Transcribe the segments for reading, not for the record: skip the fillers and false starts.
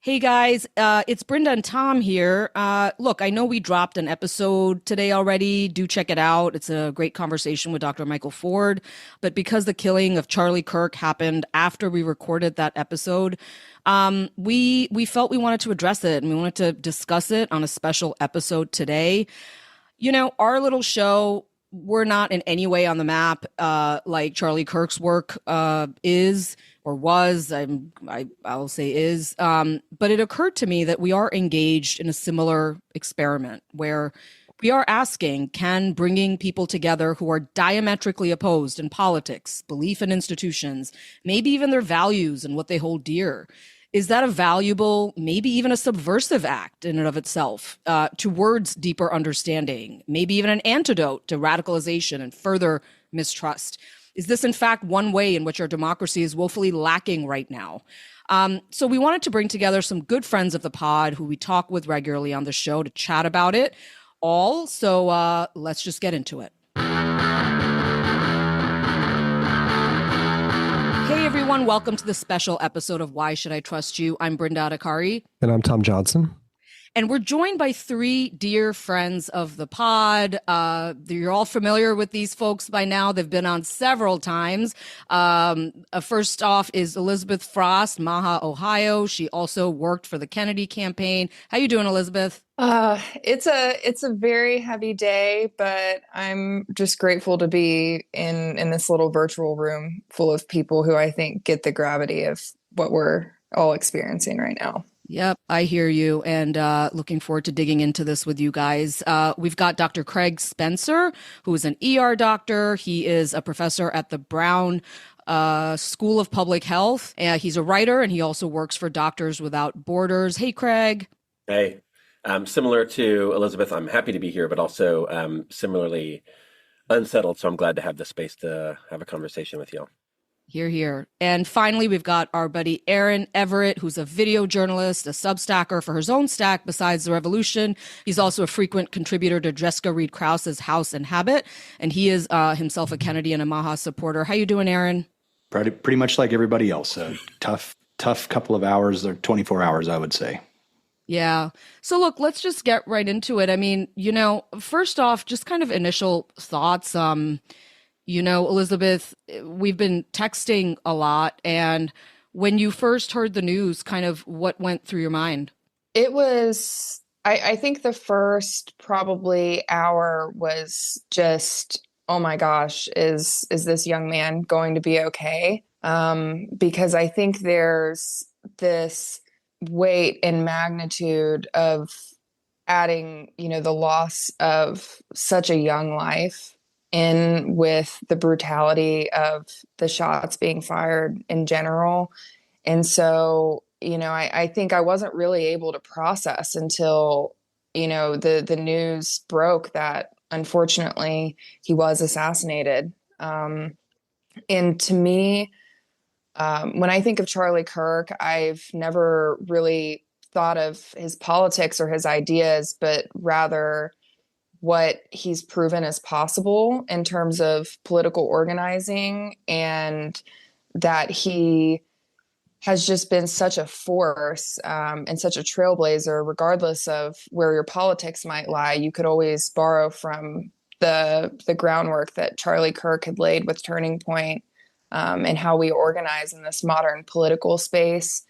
Hey guys, it's Brinda and Tom here. Look, I know we dropped an episode today already. Do check it out. It's a great conversation with Dr. Michael Ford. But because the killing of Charlie Kirk happened after we recorded that episode, we felt we wanted to address it and we wanted to discuss it on a special episode today. Our little show, we're not in any way on the map like Charlie Kirk's work is or was. I'll say is. But it occurred to me that we are engaged in a similar experiment where we are asking, can bringing people together who are diametrically opposed in politics, belief in institutions, maybe even their values and what they hold dear, is that a valuable, maybe even a subversive act in and of itself towards deeper understanding, maybe even an antidote to radicalization and further mistrust? Is this, in fact, one way in which our democracy is woefully lacking right now? So we wanted to bring together some good friends of the pod who we talk with regularly on the show to chat about it all. So let's just get into it. Hey everyone, welcome to the special episode of Why Should I Trust You? I'm Brinda Adhikari. And I'm Tom Johnson. And we're joined by three dear friends of the pod. You're all familiar with these folks by now. They've been on several times. First off is Elizabeth Frost, MAHA, Ohio. She also worked for the Kennedy campaign. How you doing, Elizabeth? It's a very heavy day, but I'm just grateful to be in this little virtual room full of people who I think get the gravity of what we're all experiencing right now. Yep, I hear you, and looking forward to digging into this with you guys. We've got Dr. Craig Spencer, who is an ER doctor. He is a professor at the Brown School of Public Health. He's a writer, and he also works for Doctors Without Borders. Hey, Craig. Hey. Similar to Elizabeth, I'm happy to be here, but also similarly unsettled. So I'm glad to have the space to have a conversation with y'all. Hear, hear. And finally, we've got our buddy Aaron Everitt, who's a video journalist, a substacker for his own stack besides The Revolution. He's also a frequent contributor to Jessica Reed Krause's House and Habit, and he is himself a Kennedy and a MAHA supporter. How you doing, Aaron? Pretty much like everybody else. A tough couple of hours, or 24 hours, I would say. Yeah. So look, let's just get right into it. I mean, first off, just kind of initial thoughts. Elizabeth, we've been texting a lot. And when you first heard the news, kind of what went through your mind? It was, I think the first probably hour was just, oh my gosh, is this young man going to be okay? Because I think there's this weight and magnitude of adding, the loss of such a young life in with the brutality of the shots being fired in general. And so, I think I wasn't really able to process until, the news broke that unfortunately he was assassinated. And to me, when I think of Charlie Kirk, I've never really thought of his politics or his ideas, but rather what he's proven is possible in terms of political organizing, and that he has just been such a force and such a trailblazer, regardless of where your politics might lie. You could always borrow from the groundwork that Charlie Kirk had laid with Turning Point. And how we organize in this modern political space.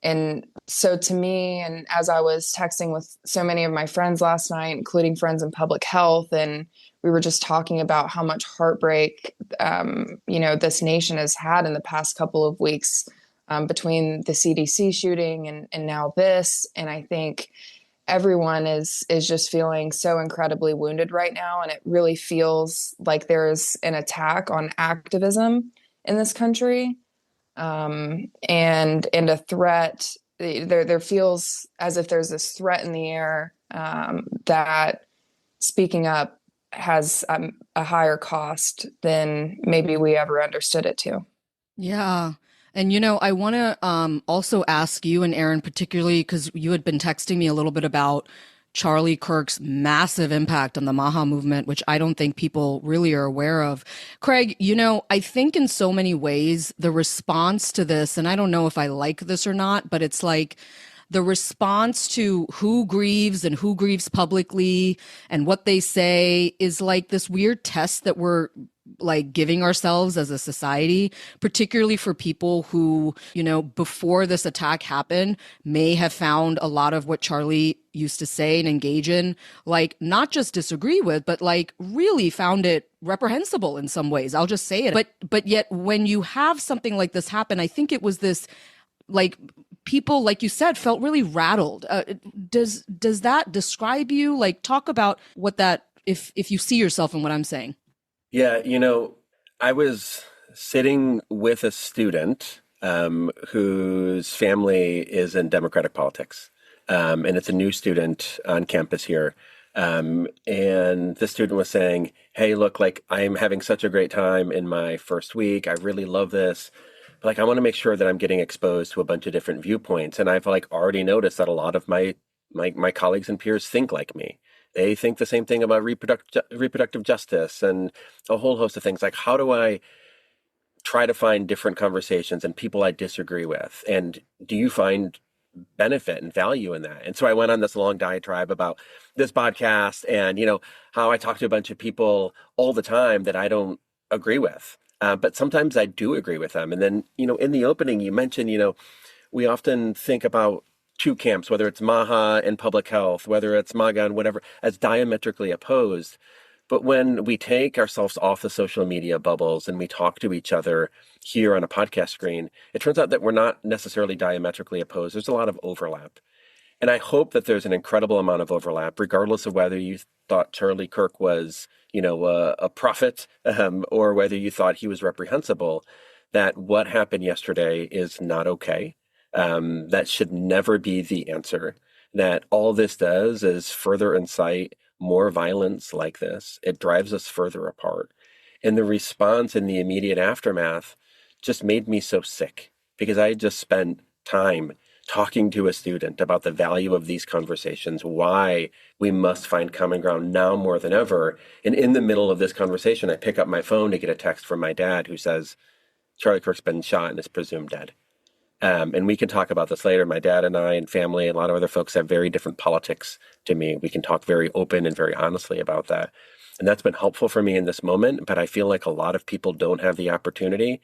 And so to me, and as I was texting with so many of my friends last night, including friends in public health, and we were just talking about how much heartbreak, this nation has had in the past couple of weeks between the CDC shooting and now this. And I think everyone is just feeling so incredibly wounded right now. And it really feels like there's an attack on activism in this country, and a threat. There feels as if there's this threat in the air that speaking up has a higher cost than maybe we ever understood it to. Yeah. And, I want to also ask you and Aaron, particularly because you had been texting me a little bit about Charlie Kirk's massive impact on the MAHA movement, which I don't think people really are aware of. Craig, I think in so many ways, the response to this, and I don't know if I like this or not, but it's like the response to who grieves and who grieves publicly and what they say is like this weird test that we're like giving ourselves as a society, particularly for people who, before this attack happened, may have found a lot of what Charlie used to say and engage in, like not just disagree with, but like really found it reprehensible in some ways. I'll just say it. But yet when you have something like this happen, I think it was this, like, people, like you said, felt really rattled. Does that describe you? Like, talk about what that, if you see yourself in what I'm saying. Yeah, I was sitting with a student whose family is in Democratic politics, and it's a new student on campus here. And the student was saying, hey, look, like I'm having such a great time in my first week. I really love this. But like, I want to make sure that I'm getting exposed to a bunch of different viewpoints. And I've like already noticed that a lot of my colleagues and peers think like me. They think the same thing about reproductive justice and a whole host of things. Like, how do I try to find different conversations and people I disagree with? And do you find benefit and value in that? And so I went on this long diatribe about this podcast and, how I talk to a bunch of people all the time that I don't agree with. But sometimes I do agree with them. And then, in the opening, you mentioned, we often think about two camps, whether it's MAHA and public health, whether it's MAGA and whatever, as diametrically opposed. But when we take ourselves off the social media bubbles and we talk to each other here on a podcast screen, it turns out that we're not necessarily diametrically opposed. There's a lot of overlap. And I hope that there's an incredible amount of overlap, regardless of whether you thought Charlie Kirk was, a prophet, or whether you thought he was reprehensible, that what happened yesterday is not okay. That should never be the answer. That all this does is further incite more violence like this. It drives us further apart. And the response in the immediate aftermath just made me so sick, because I had just spent time talking to a student about the value of these conversations, why we must find common ground now more than ever. And in the middle of this conversation, I pick up my phone to get a text from my dad who says, Charlie Kirk's been shot and is presumed dead. And we can talk about this later. My dad and I and family and a lot of other folks have very different politics to me. We can talk very open and very honestly about that. And that's been helpful for me in this moment. But I feel like a lot of people don't have the opportunity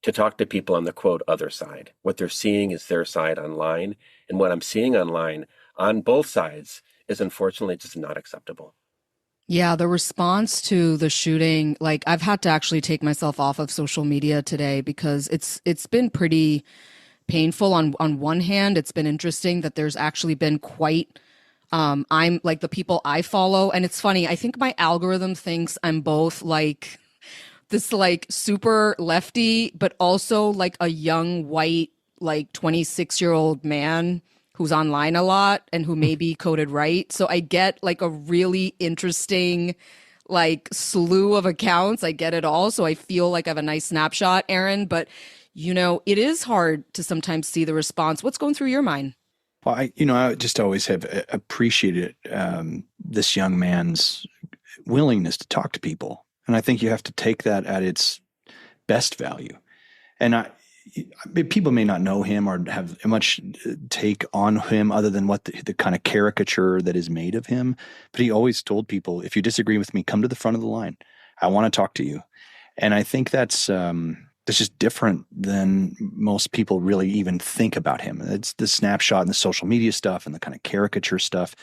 to talk to people on the quote other side. What they're seeing is their side online. And what I'm seeing online on both sides is unfortunately just not acceptable. Yeah, the response to the shooting, like I've had to actually take myself off of social media today because it's been pretty painful. On one hand, it's been interesting that there's actually been quite I'm like the people I follow, and it's funny, I think my algorithm thinks I'm both like this like super lefty, but also like a young white like 26-year-old man who's online a lot and who may be coded right. So I get like a really interesting like slew of accounts. I get it all. So I feel like I have a nice snapshot, Aaron, but it is hard to sometimes see the response. What's going through your mind? Well, I just always have appreciated this young man's willingness to talk to people. And I think you have to take that at its best value. And people may not know him or have much take on him other than what the kind of caricature that is made of him. But he always told people, if you disagree with me, come to the front of the line. I want to talk to you. And I think that's just different than most people really even think about him. It's the snapshot and the social media stuff and the kind of caricature stuff.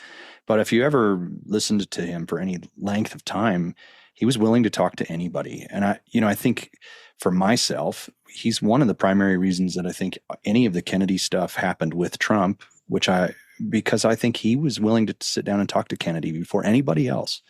But if you ever listened to him for any length of time, he was willing to talk to anybody. And I think for myself, he's one of the primary reasons that I think any of the Kennedy stuff happened with Trump, because I think he was willing to sit down and talk to Kennedy before anybody else.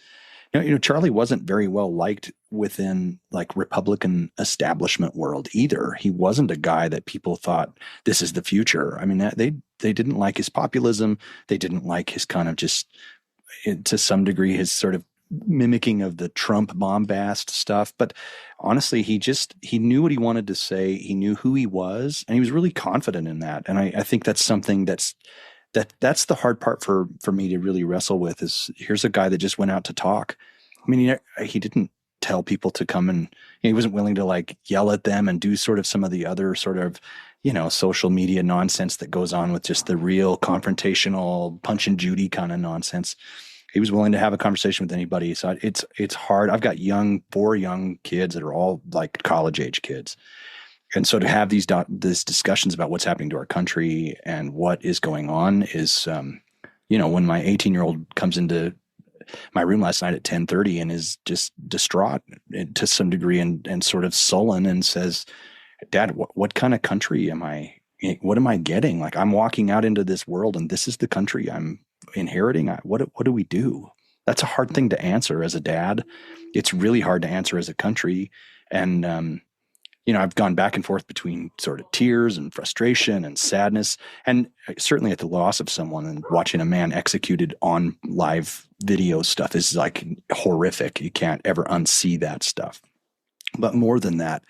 Charlie wasn't very well liked within like Republican establishment world either. He wasn't a guy that people thought this is the future. I mean, they didn't like his populism. They didn't like his kind of just, to some degree, his sort of mimicking of the Trump bombast stuff. But honestly, he knew what he wanted to say. He knew who he was, and he was really confident in that. And I think that's something that's the hard part for me to really wrestle with is here's a guy that just went out to talk. I mean, he didn't tell people to come and he wasn't willing to like yell at them and do sort of some of the other sort of, social media nonsense that goes on with just the real confrontational Punch and Judy kind of nonsense. He was willing to have a conversation with anybody. So it's hard. I've got four young kids that are all like college age kids. And so to have these discussions about what's happening to our country and what is going on is, when my 18-year-old comes into my room last night at 10:30 and is just distraught to some degree and sort of sullen and says, Dad, what kind of country am I? What am I getting? Like, I'm walking out into this world and this is the country I'm inheriting. What do we do? That's a hard thing to answer as a dad. It's really hard to answer as a country. And, I've gone back and forth between sort of tears and frustration and sadness, and certainly at the loss of someone, and watching a man executed on live video stuff is like horrific. You can't ever unsee that stuff. But more than that,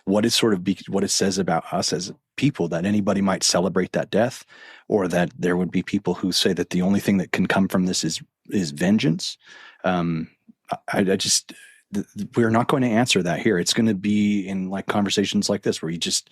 what it says about us as people, that anybody might celebrate that death, or that there would be people who say that the only thing that can come from this is vengeance. We're not going to answer that here. It's going to be in like conversations like this, where there's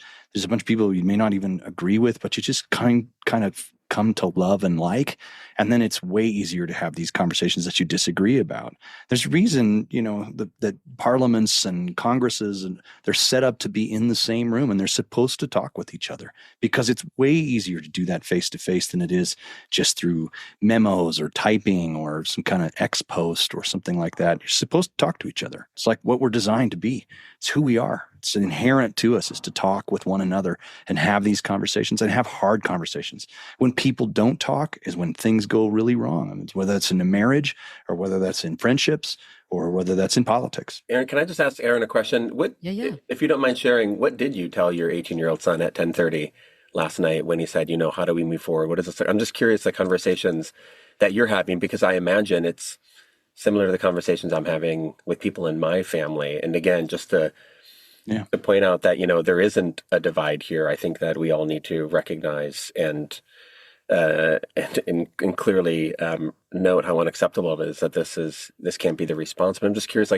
a bunch of people you may not even agree with, but you just kind of come to love and like, and then it's way easier to have these conversations that you disagree about. There's a reason, that parliaments and congresses, and they're set up to be in the same room and they're supposed to talk with each other, because it's way easier to do that face to face than it is just through memos or typing or some kind of X post or something like that. You're supposed to talk to each other. It's like what we're designed to be. It's who we are. It's inherent to us, is to talk with one another and have these conversations and have hard conversations. When people don't talk is when things go really wrong. I mean, whether that's in a marriage or whether that's in friendships or whether that's in politics. Aaron, can I just ask Aaron a question? Yeah. If you don't mind sharing, what did you tell your 18-year-old son at 10:30 last night when he said, how do we move forward? What is this? I'm just curious, the conversations that you're having, because I imagine it's similar to the conversations I'm having with people in my family. And again, just to point out that, there isn't a divide here. I think that we all need to recognize and clearly note how unacceptable it is that this can't be the response. But I'm just curious,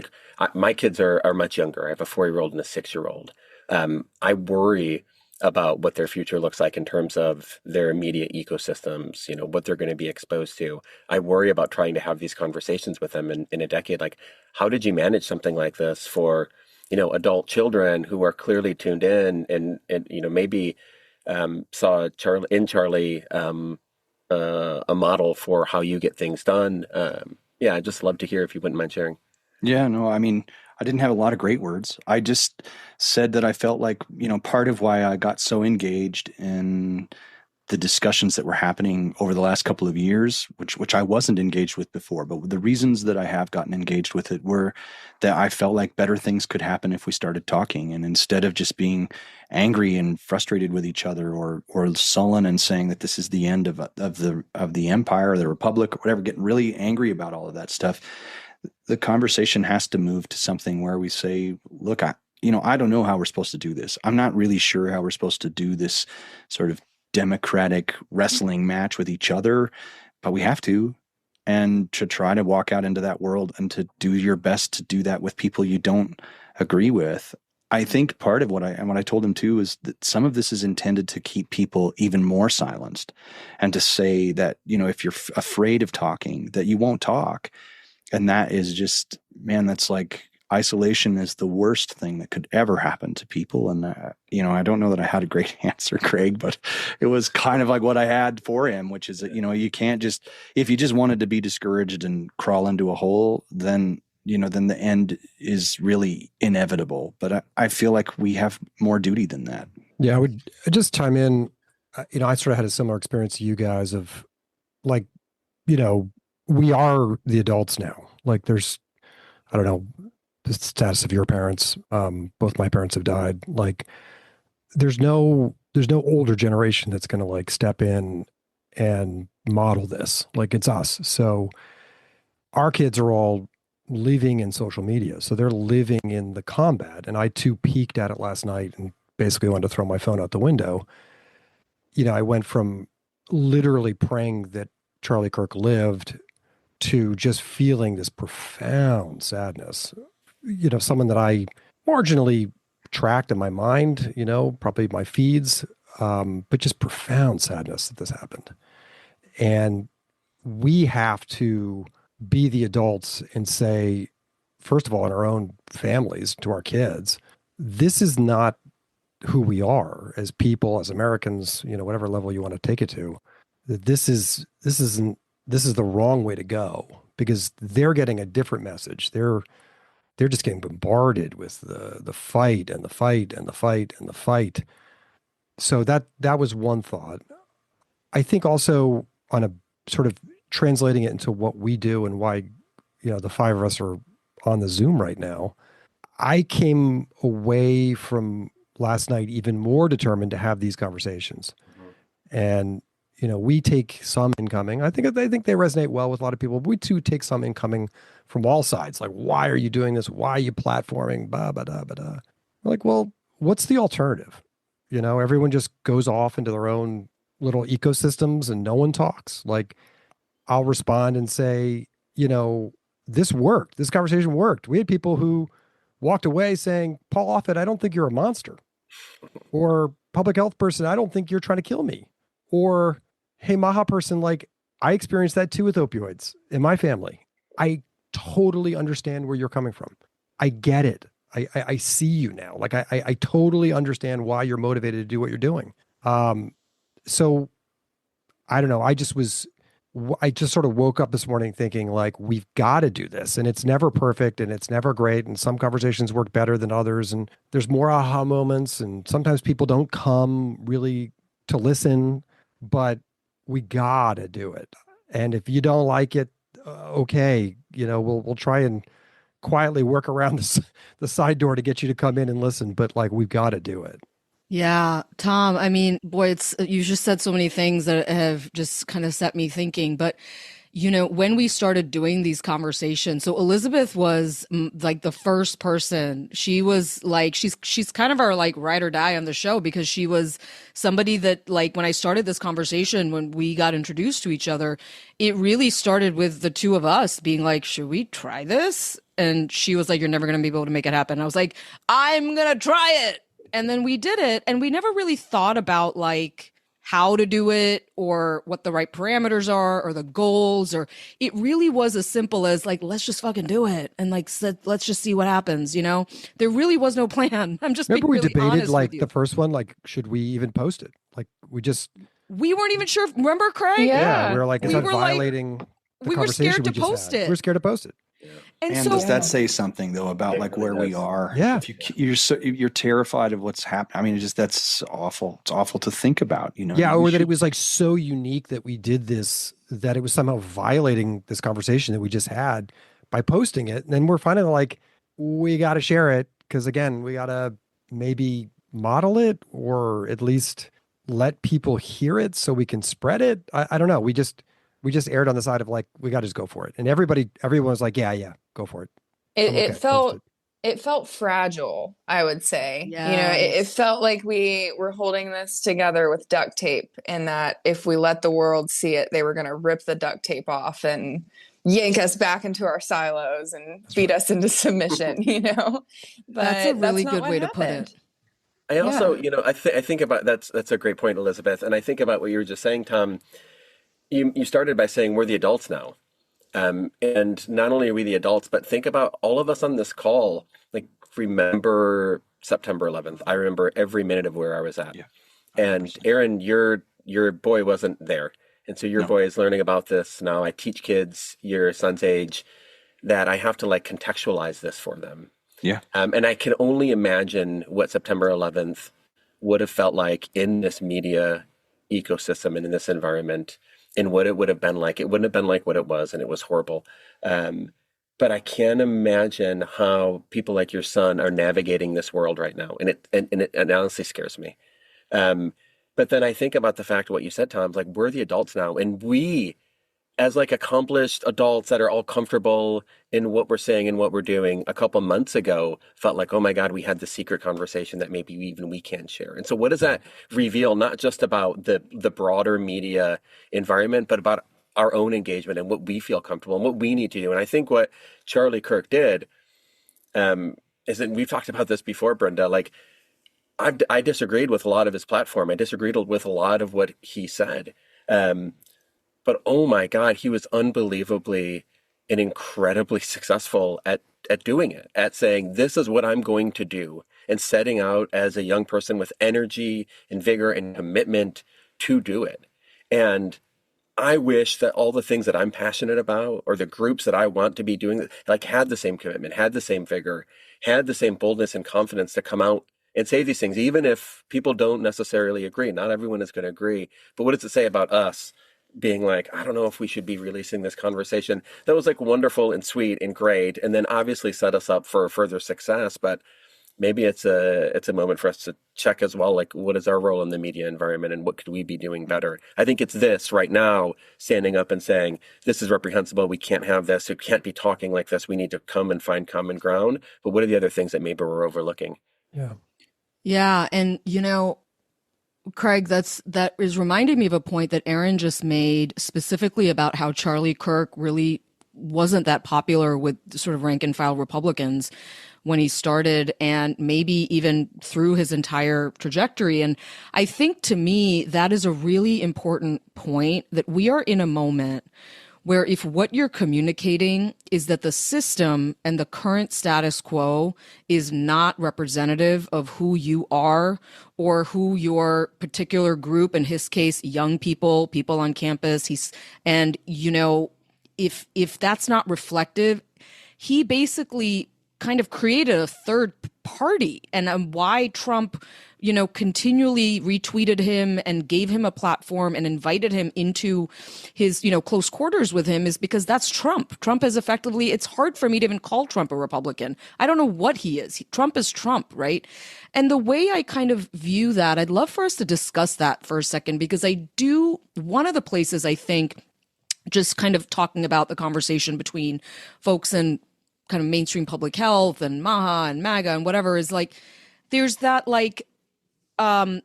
my kids are much younger. I have a 4-year-old and a 6-year-old. I worry about what their future looks like in terms of their immediate ecosystems, what they're going to be exposed to. I worry about trying to have these conversations with them in a decade. Like, how did you manage something like this for adult children who are clearly tuned in and maybe saw Charlie a model for how you get things done. I'd just love to hear if you wouldn't mind sharing. Yeah, no, I mean, I didn't have a lot of great words. I just said that I felt like, part of why I got so engaged in the discussions that were happening over the last couple of years, which I wasn't engaged with before, but the reasons that I have gotten engaged with it were that I felt like better things could happen if we started talking. And instead of just being angry and frustrated with each other or sullen and saying that this is the end of the empire or the republic or whatever, getting really angry about all of that stuff, the conversation has to move to something where we say, look, I don't know how we're supposed to do this. I'm not really sure how we're supposed to do this sort of democratic wrestling match with each other, but we have to, and to try to walk out into that world and to do your best to do that with people you don't agree with. I think part of what I told him too is that some of this is intended to keep people even more silenced, and to say that, if you're afraid of talking, that you won't talk. And that is just, man, that's like, isolation is the worst thing that could ever happen to people. And, I don't know that I had a great answer, Craig, but it was kind of like what I had for him, which is that, you can't just, if you just wanted to be discouraged and crawl into a hole, then the end is really inevitable. But I feel like we have more duty than that. Yeah, I would just chime in. I sort of had a similar experience to you guys of like, we are the adults now. Like there's, I don't know, the status of your parents. Both my parents have died. Like there's no older generation that's going to like step in and model this. Like it's us. So our kids are all living in social media. So they're living in the combat. And I too peeked at it last night and basically wanted to throw my phone out the window. I went from literally praying that Charlie Kirk lived to just feeling this profound sadness. Someone that I marginally tracked in my mind, probably my feeds, but just profound sadness that this happened. And we have to be the adults and say, first of all, in our own families, to our kids, this is not who we are as people, as Americans, whatever level you want to take it to. That this is the wrong way to go, because they're getting a different message. They're just getting bombarded with the fight and the fight and the fight and the fight. So that was one thought. I think also on a sort of translating it into what we do and why, the five of us are on the Zoom right now. I came away from last night even more determined to have these conversations. And, we take some incoming. I think they resonate well with a lot of people. But we too take some incoming from all sides. Like, why are you doing this? Why are you platforming? Blah, blah, blah, blah. We're like, well, what's the alternative? Everyone just goes off into their own little ecosystems and no one talks. Like, I'll respond and say, this worked. This conversation worked. We had people who walked away saying, Paul Offit, I don't think you're a monster. Or public health person, I don't think you're trying to kill me. Or, hey, MAHA person, like, I experienced that too with opioids in my family. I totally understand where you're coming from. I get it. I see you now. Like, I totally understand why you're motivated to do what you're doing. So I don't know. I just sort of woke up this morning thinking, like, we've got to do this, and it's never perfect and it's never great. And some conversations work better than others. And there's more aha moments. And sometimes people don't come really to listen, but we got to do it. And if you don't like it, okay, we'll try and quietly work around the side door to get you to come in and listen. But like, we've got to do it. Yeah, Tom, I mean, boy, you just said so many things that have just kind of set me thinking. But, when we started doing these conversations, so Elizabeth was like the first person. She was like, she's kind of our like ride or die on the show, because she was somebody that, like, when I started this conversation, when we got introduced to each other, it really started with the two of us being like, should we try this? And she was like, you're never going to be able to make it happen. I was like, I'm going to try it. And then we did it, and we never really thought about like how to do it or what the right parameters are or the goals, or it really was as simple as like, let's just fucking do it. And like, let's just see what happens. There really was no plan. I'm just Remember being we really debated honest like with you. the first one, like, should we even post it? Like, we weren't even sure. Remember, Craig? Yeah. we were like, is We that were like- violating the we were conversation scared to we just post had? it. We were scared to post it. And so does that say something though about like where we are? Yeah. If you're terrified of what's happening. I mean, that's awful. It's awful to think about, Yeah. Or that it was like so unique that we did this, that it was somehow violating this conversation that we just had by posting it. And then we're finally like, we got to share it. Cause again, we got to maybe model it or at least let people hear it so we can spread it. I don't know. We just erred on the side of like, we got to just go for it. And everyone was like, yeah, go for it. It felt fragile, I would say. Yes. It felt like we were holding this together with duct tape, and that if we let the world see it, they were going to rip the duct tape off and yank us back into our silos and beat us into submission, But That's a really not good what way to put happened. I also, I think about that's a great point, Elizabeth. And I think about what you were just saying, Tom. You started by saying we're the adults now. And not only are we the adults, but think about all of us on this call, like, remember September 11th. I remember every minute of where I was at. Yeah, and Aaron, your boy wasn't there. And so your boy is learning about this now. I teach kids your son's age that I have to like contextualize this for them. Yeah. And I can only imagine what September 11th would have felt like in this media ecosystem and in this environment, and what it would have been like. It wouldn't have been like what it was, and it was horrible. But I can't imagine how people like your son are navigating this world right now, and it honestly scares me. But then I think about the fact of what you said, Tom, like, we're the adults now, and we, as like accomplished adults that are all comfortable in what we're saying and what we're doing, a couple months ago felt like, oh my God, we had the secret conversation that maybe even we can't share. And so what does that reveal, not just about the broader media environment, but about our own engagement and what we feel comfortable and what we need to do? And I think what Charlie Kirk did is that we've talked about this before, Brinda, like, I disagreed with a lot of his platform. I disagreed with a lot of what he said. But oh my God, he was unbelievably and incredibly successful at doing it, at saying, this is what I'm going to do, and setting out as a young person with energy and vigor and commitment to do it. And I wish that all the things that I'm passionate about, or the groups that I want to be doing, like, had the same commitment, had the same vigor, had the same boldness and confidence to come out and say these things, even if people don't necessarily agree. Not everyone is going to agree. But what does it say about us being like, I don't know if we should be releasing this conversation? That was like wonderful and sweet and great, and then obviously set us up for further success. But maybe it's a moment for us to check as well, like, what is our role in the media environment and what could we be doing better? I think it's this right now, standing up and saying, this is reprehensible, we can't have this, we can't be talking like this, we need to come and find common ground. But what are the other things that maybe we're overlooking? Yeah. And, Craig, that is reminding me of a point that Aaron just made, specifically about how Charlie Kirk really wasn't that popular with sort of rank and file Republicans when he started, and maybe even through his entire trajectory. And I think, to me, that is a really important point, that we are in a moment where if what you're communicating is that the system and the current status quo is not representative of who you are or who your particular group, in his case, young people on campus, if that's not reflective, he basically kind of created a third party. And why Trump, continually retweeted him and gave him a platform and invited him into his, close quarters with him, is because that's Trump. Trump is effectively, it's hard for me to even call Trump a Republican. I don't know what he is. Trump is Trump, right? And the way I kind of view that, I'd love for us to discuss that for a second, because one of the places I think, just kind of talking about the conversation between folks in kind of mainstream public health and MAHA and MAGA and whatever, is like, there's that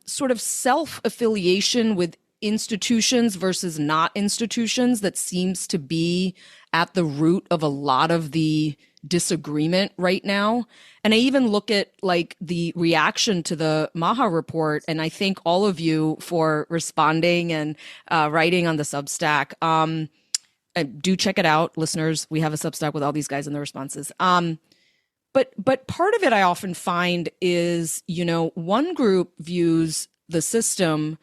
sort of self-affiliation with institutions versus not institutions that seems to be at the root of a lot of the disagreement right now. And I even look at the reaction to the MAHA report, and I thank all of you for responding and writing on the Substack. Do check it out, listeners. We have a Substack with all these guys and the responses. But part of it I often find is, one group views the system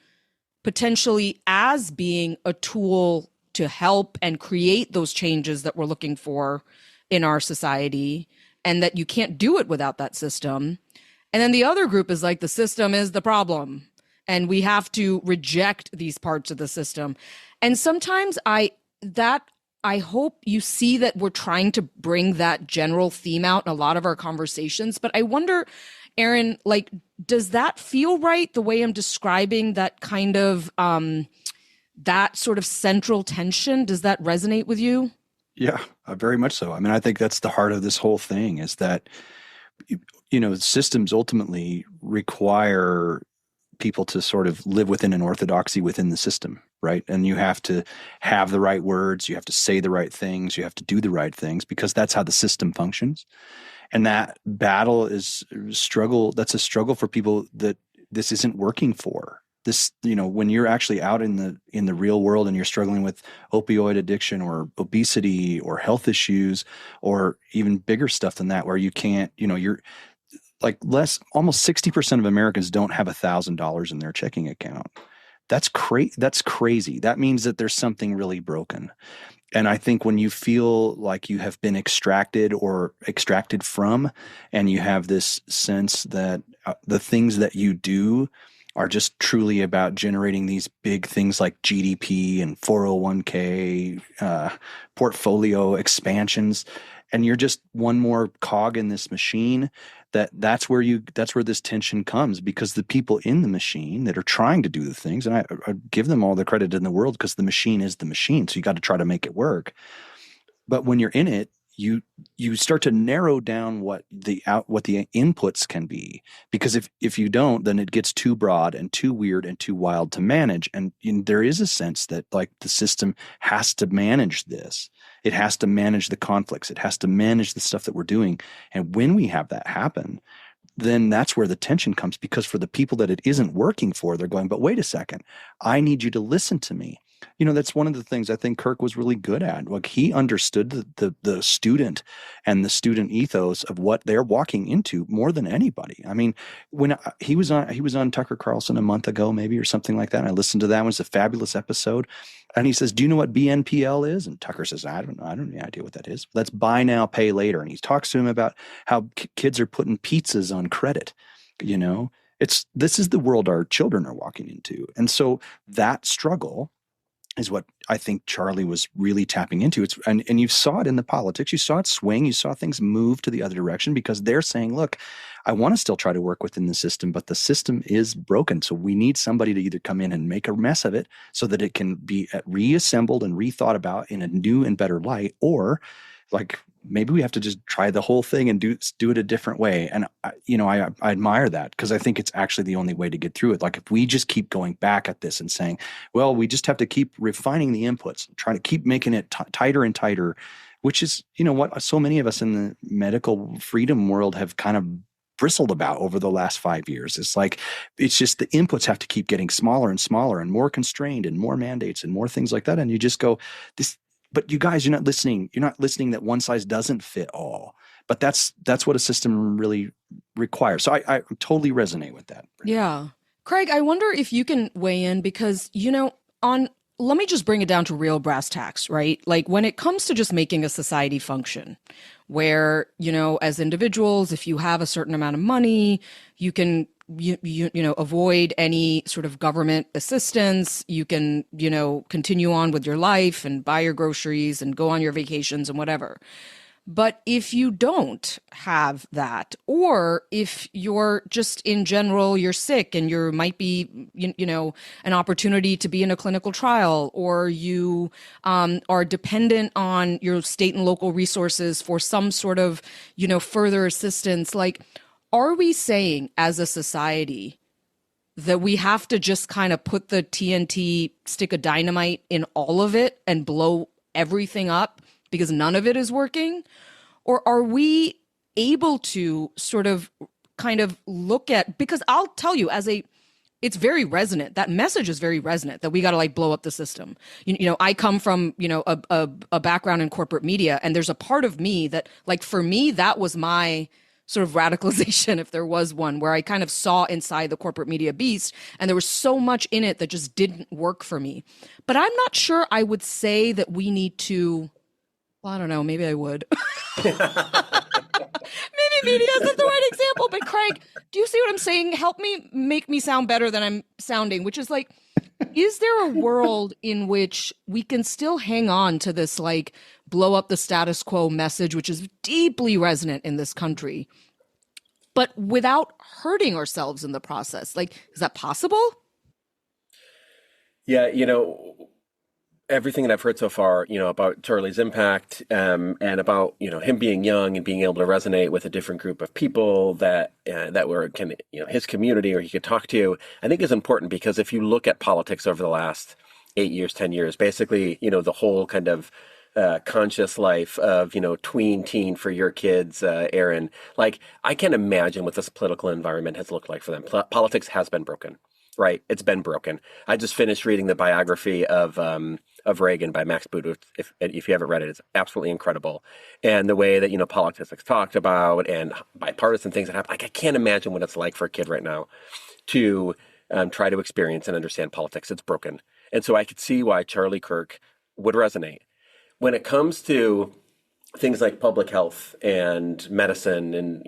potentially as being a tool to help and create those changes that we're looking for in our society, and that you can't do it without that system. And then the other group is like, the system is the problem, and we have to reject these parts of the system. And sometimes I hope you see that we're trying to bring that general theme out in a lot of our conversations. But I wonder, Aaron, does that feel right, the way I'm describing that kind of, that sort of central tension? Does that resonate with you? Yeah, very much so. I mean, I think that's the heart of this whole thing, is that, systems ultimately require people to sort of live within an orthodoxy within the system, right? And you have to have the right words, you have to say the right things, you have to do the right things, because that's how the system functions. And that battle is that's a struggle for people that this isn't working for. This, when you're actually out in the real world and you're struggling with opioid addiction or obesity or health issues, or even bigger stuff than that, where you can't, you're almost 60% of Americans don't have $1,000 in their checking account. That's crazy. That means that there's something really broken. And I think when you feel like you have been extracted from, and you have this sense that the things that you do are just truly about generating these big things like GDP and 401k, portfolio expansions, and you're just one more cog in this machine, that's where this tension comes, because the people in the machine that are trying to do the things, and I give them all the credit in the world, because the machine is the machine, so you got to try to make it work. But when you're in it, you start to narrow down what the inputs can be, because if you don't, then it gets too broad and too weird and too wild to manage. And there is a sense that the system has to manage this. It has to manage the conflicts. It has to manage the stuff that we're doing. And when we have that happen, then that's where the tension comes, because for the people that it isn't working for, they're going, but wait a second, I need you to listen to me. That's one of the things I think Kirk was really good at. Like, he understood the student and the student ethos of what they're walking into more than anybody. I mean, when he was on Tucker Carlson a month ago, maybe, or something like that, and I listened to that. It was a fabulous episode. And he says, do you know what BNPL is? And Tucker says, I don't know. I don't have any idea what that is. That's buy now, pay later. And he talks to him about how kids are putting pizzas on credit. This is the world our children are walking into. And so that struggle is what I think Charlie was really tapping into. And you saw it in the politics. You saw it swing. You saw things move to the other direction, because they're saying, look, I want to still try to work within the system, but the system is broken. So we need somebody to either come in and make a mess of it so that it can be reassembled and rethought about in a new and better light, or like, maybe we have to just try the whole thing and do it a different way. And I admire that, because I think it's actually the only way to get through it. Like, if we just keep going back at this and saying, well, we just have to keep refining the inputs, try to keep making it tighter and tighter, which is, what so many of us in the medical freedom world have kind of bristled about over the last 5 years. It's just the inputs have to keep getting smaller and smaller and more constrained and more mandates and more things like that. And you just go, but you guys, you're not listening. You're not listening that one size doesn't fit all. But that's what a system really requires. So I totally resonate with that. Yeah. Craig, I wonder if you can weigh in, because, let me just bring it down to real brass tacks, right? Like, when it comes to just making a society function, where, as individuals, if you have a certain amount of money, you can avoid any sort of government assistance. You can, continue on with your life and buy your groceries and go on your vacations and whatever. But if you don't have that, or if you're just in general, you're sick and you might be, an opportunity to be in a clinical trial, or you are dependent on your state and local resources for some sort of, further assistance, like, are we saying as a society that we have to just kind of put the TNT stick of dynamite in all of it and blow everything up because none of it is working? Or are we able to sort of kind of look at, because I'll tell you, it's very resonant. That message is very resonant, that we got to like blow up the system. I come from, a background in corporate media, and there's a part of me that, like, for me, that was my sort of radicalization, if there was one, where I kind of saw inside the corporate media beast, and there was so much in it that just didn't work for me. But I'm not sure I would say that we need to, well, I don't know, maybe I would. Maybe media isn't the right example, but Craig, do you see what I'm saying? Help me make me sound better than I'm sounding, which is like, is there a world in which we can still hang on to this, like, blow up the status quo message, which is deeply resonant in this country, but without hurting ourselves in the process? Like, is that possible? Yeah, everything that I've heard so far, about Charlie's impact, and about, him being young and being able to resonate with a different group of people that were his community, or he could talk to, I think is important, because if you look at politics over the last 8 years, 10 years, basically, the whole kind of conscious life of, tween teen for your kids, Aaron, like, I can't imagine what this political environment has looked like for them. Politics has been broken. Right. It's been broken. I just finished reading the biography of Reagan by Max Boot. If you haven't read it, it's absolutely incredible. And the way that, politics is talked about and bipartisan things that happen, like, I can't imagine what it's like for a kid right now to try to experience and understand politics. It's broken. And so I could see why Charlie Kirk would resonate. When it comes to things like public health and medicine and,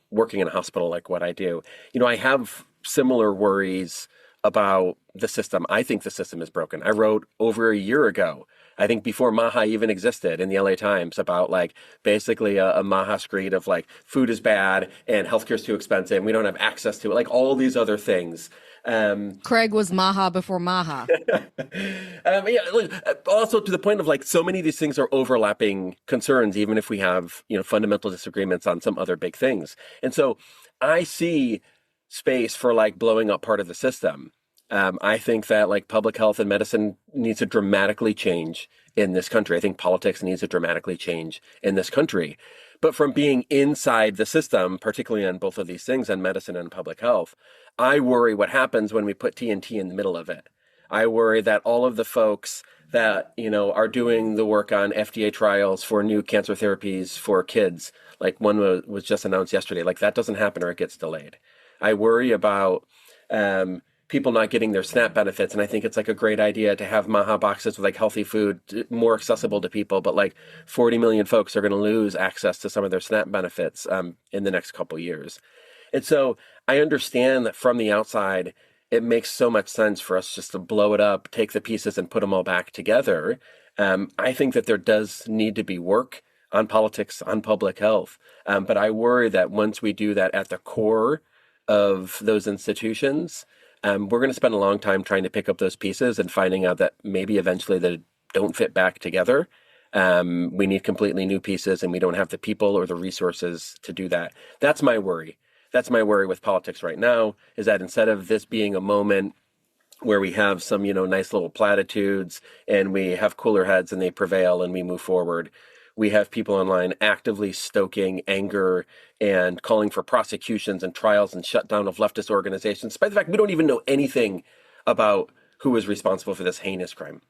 working in a hospital like what I do, I have similar worries about the system. I think the system is broken. I wrote over a year ago, I think before MAHA even existed, in the LA Times about, like, basically a MAHA screed of, like, food is bad and healthcare is too expensive and we don't have access to it, like all these other things. Craig was MAHA before MAHA. Also to the point of, like, so many of these things are overlapping concerns, even if we have, fundamental disagreements on some other big things. And so I see space for, like, blowing up part of the system. I think that, like, public health and medicine needs to dramatically change in this country. I think politics needs to dramatically change in this country. But from being inside the system, particularly on both of these things, on medicine and public health, I worry what happens when we put TNT in the middle of it. I worry that all of the folks that, are doing the work on FDA trials for new cancer therapies for kids, like one was just announced yesterday, like that doesn't happen or it gets delayed. I worry about people not getting their SNAP benefits. And I think it's like a great idea to have MAHA boxes with like healthy food more accessible to people. But like 40 million folks are going to lose access to some of their SNAP benefits in the next couple of years. And so I understand that from the outside, it makes so much sense for us just to blow it up, take the pieces and put them all back together. I think that there does need to be work on politics, on public health. But I worry that once we do that at the core of those institutions, we're going to spend a long time trying to pick up those pieces and finding out that maybe eventually they don't fit back together. We need completely new pieces and we don't have the people or the resources to do that. That's my worry. That's my worry with politics right now, is that instead of this being a moment where we have some, nice little platitudes and we have cooler heads and they prevail and we move forward, we have people online actively stoking anger and calling for prosecutions and trials and shutdown of leftist organizations, despite the fact we don't even know anything about who was responsible for this heinous crime.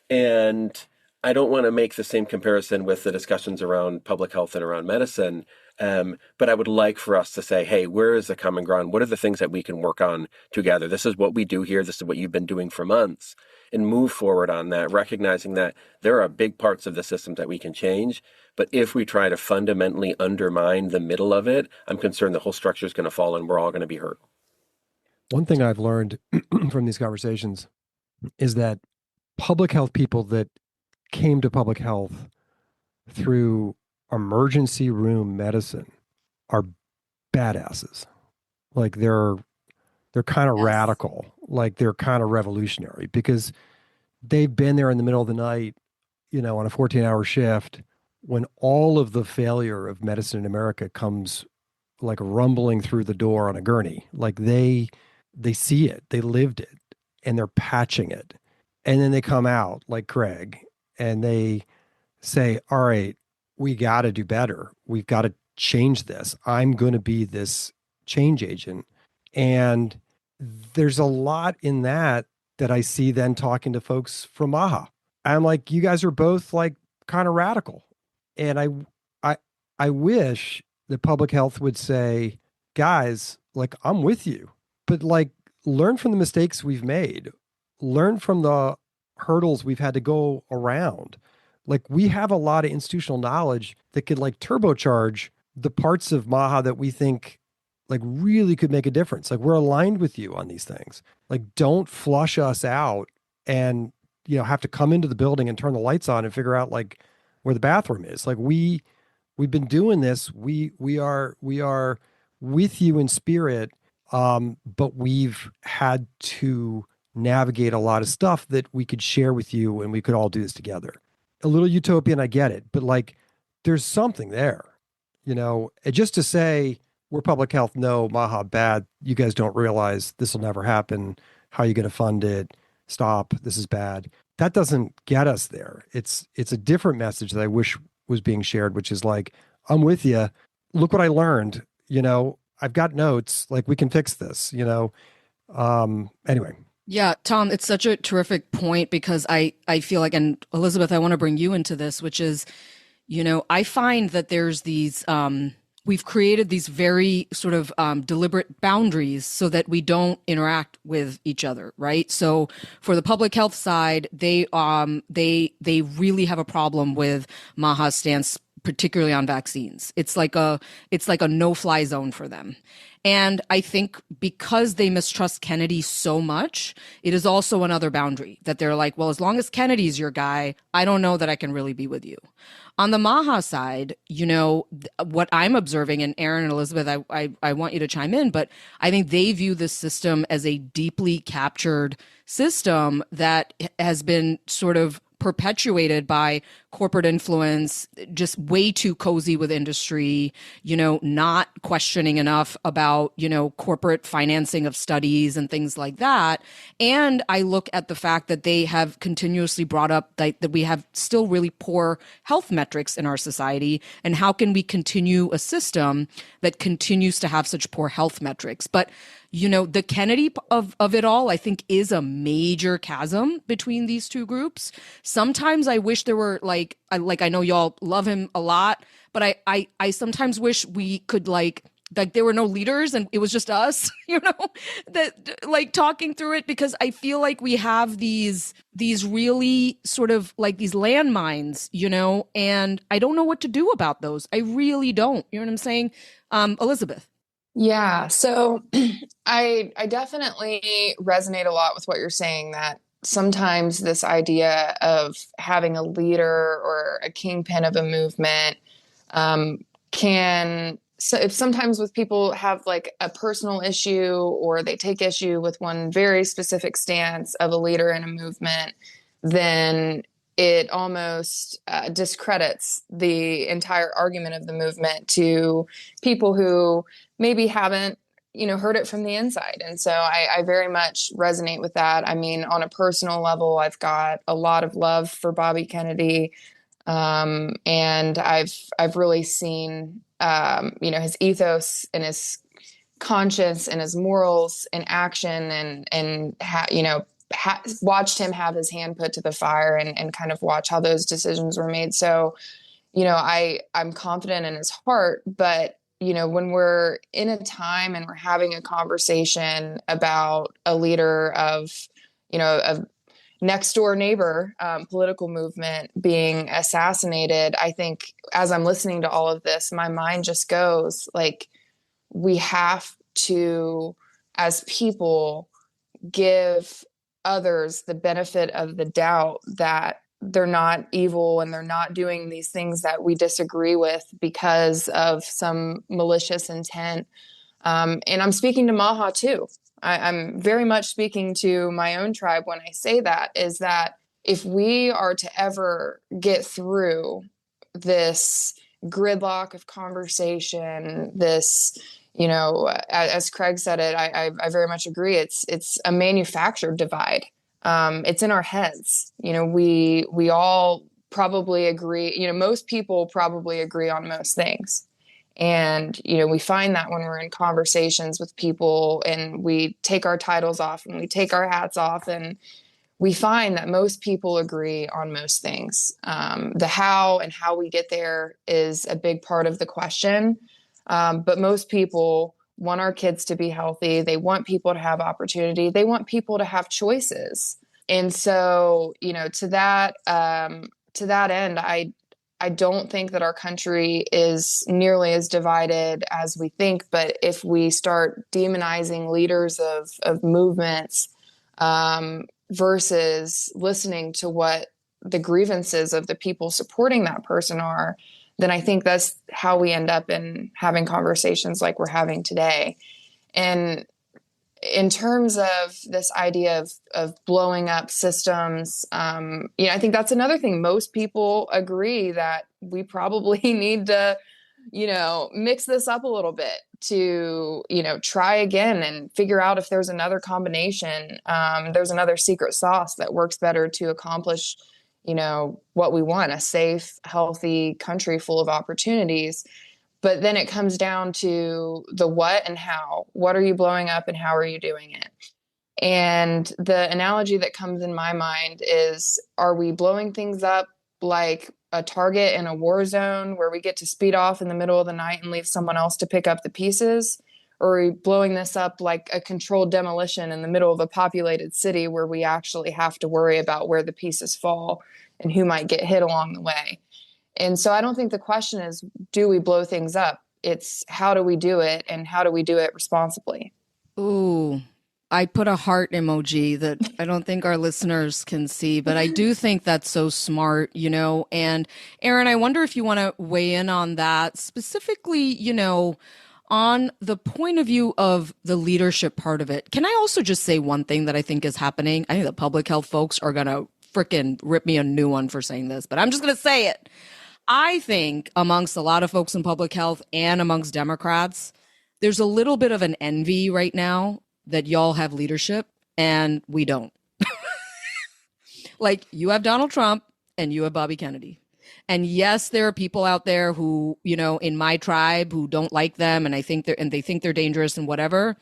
And I don't want to make the same comparison with the discussions around public health and around medicine. But I would like for us to say, hey, where is the common ground? What are the things that we can work on together? This is what we do here. This is what you've been doing for months. And move forward on that, recognizing that there are big parts of the system that we can change. But if we try to fundamentally undermine the middle of it, I'm concerned the whole structure is going to fall and we're all going to be hurt. One thing I've learned from these conversations is that public health people that came to public health through emergency room medicine are badasses. Like they're kind of radical, like they're kind of revolutionary because they've been there in the middle of the night, on a 14-hour shift when all of the failure of medicine in America comes like rumbling through the door on a gurney. Like they see it, they lived it, and they're patching it. And then they come out like Craig and they say, all right, we got to do better. We've got to change this. I'm going to be this change agent. And there's a lot in that I see then talking to folks from MAHA. I'm like, you guys are both like kind of radical. And I wish that public health would say, guys, like I'm with you, but like learn from the mistakes we've made, learn from the hurdles we've had to go around. Like we have a lot of institutional knowledge that could like turbocharge the parts of MAHA that we think like really could make a difference. Like we're aligned with you on these things. Like don't flush us out and, have to come into the building and turn the lights on and figure out like where the bathroom is. Like we've been doing this. We are with you in spirit. But we've had to navigate a lot of stuff that we could share with you and we could all do this together. A little utopian, I get it, but like there's something there, and just to say we're public health, no, MAHA bad, you guys don't realize this will never happen. How are you going to fund it? Stop, this is bad. That doesn't get us there. It's a different message that I wish was being shared, which is like, I'm with you. Look what I learned, I've got notes, like we can fix this, anyway. Yeah, Tom, it's such a terrific point because I feel like, and Elizabeth, I want to bring you into this, which is, I find that there's these, we've created these very sort of deliberate boundaries so that we don't interact with each other, right? So for the public health side, they really have a problem with MAHA's stance, particularly on vaccines. It's like a no-fly zone for them. And I think because they mistrust Kennedy so much, it is also another boundary that they're like, well, as long as Kennedy's your guy, I don't know that I can really be with you. On the MAHA side, what I'm observing, and Aaron and Elizabeth, I want you to chime in, but I think they view this system as a deeply captured system that has been sort of perpetuated by corporate influence, just way too cozy with industry, not questioning enough about, corporate financing of studies and things like that. And I look at the fact that they have continuously brought up that we have still really poor health metrics in our society. And how can we continue a system that continues to have such poor health metrics? But the Kennedy of it all, I think, is a major chasm between these two groups. Sometimes I wish there were I know y'all love him a lot, but I sometimes wish we could like there were no leaders and it was just us, that talking through it, because I feel like we have these really sort of like these landmines, and I don't know what to do about those. I really don't. You know what I'm saying? Elizabeth. Yeah. So I definitely resonate a lot with what you're saying, that sometimes this idea of having a leader or a kingpin of a movement if sometimes with people have like a personal issue or they take issue with one very specific stance of a leader in a movement, then it almost discredits the entire argument of the movement to people who maybe haven't, heard it from the inside. And so I very much resonate with that. I mean, on a personal level, I've got a lot of love for Bobby Kennedy. And I've really seen, his ethos and his conscience and his morals in action, and watched him have his hand put to the fire and kind of watch how those decisions were made. So, I'm confident in his heart, but, when we're in a time and we're having a conversation about a leader of next door neighbor political movement being assassinated, I think as I'm listening to all of this, my mind just goes like, we have to, as people, give others the benefit of the doubt that they're not evil and they're not doing these things that we disagree with because of some malicious intent. And I'm speaking to MAHA too. I'm very much speaking to my own tribe when I say that, is that if we are to ever get through this gridlock of conversation, this, as Craig said it, I very much agree. It's a manufactured divide. It's in our heads. We all probably agree, most people probably agree on most things. And, we find that when we're in conversations with people and we take our titles off and we take our hats off, and we find that most people agree on most things. The how and how we get there is a big part of the question. But most people want our kids to be healthy. They want people to have opportunity. They want people to have choices. And so, to that end, I don't think that our country is nearly as divided as we think. But if we start demonizing leaders of movements versus listening to what the grievances of the people supporting that person are, then I think that's how we end up in having conversations like we're having today. And in terms of this idea of blowing up systems, I think that's another thing. Most people agree that we probably need to, mix this up a little bit to, try again and figure out if there's another combination. There's another secret sauce that works better to accomplish, what we want, a safe, healthy country full of opportunities. But then it comes down to the what and how. What are you blowing up and how are you doing it? And the analogy that comes in my mind is, are we blowing things up like a target in a war zone where we get to speed off in the middle of the night and leave someone else to pick up the pieces? Or are we blowing this up like a controlled demolition in the middle of a populated city where we actually have to worry about where the pieces fall and who might get hit along the way? And so I don't think the question is, do we blow things up? It's how do we do it, and how do we do it responsibly? Ooh, I put a heart emoji that I don't think our listeners can see, but I do think that's so smart, And Aaron, I wonder if you want to weigh in on that specifically, on the point of view of the leadership part of it. Can I also just say one thing that I think is happening? I think the public health folks are going to frickin' rip me a new one for saying this, but I'm just going to say it. I think amongst a lot of folks in public health and amongst Democrats, there's a little bit of an envy right now that y'all have leadership and we don't. Like, you have Donald Trump and you have Bobby Kennedy. And yes, there are people out there who, you know, in my tribe who don't like them, and they think they're dangerous and whatever.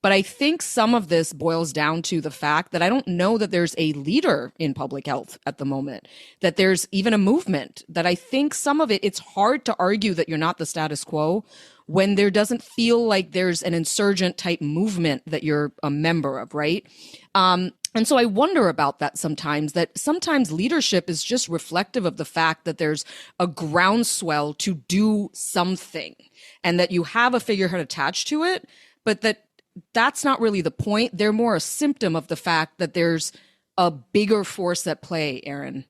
But I think some of this boils down to the fact that I don't know that there's a leader in public health at the moment, that there's even a movement, that I think some of it's hard to argue that you're not the status quo when there doesn't feel like there's an insurgent type movement that you're a member of, right? And so I wonder about that sometimes, that sometimes leadership is just reflective of the fact that there's a groundswell to do something and that you have a figurehead attached to it, but that's not really the point. They're more a symptom of the fact that there's a bigger force at play, Aaron.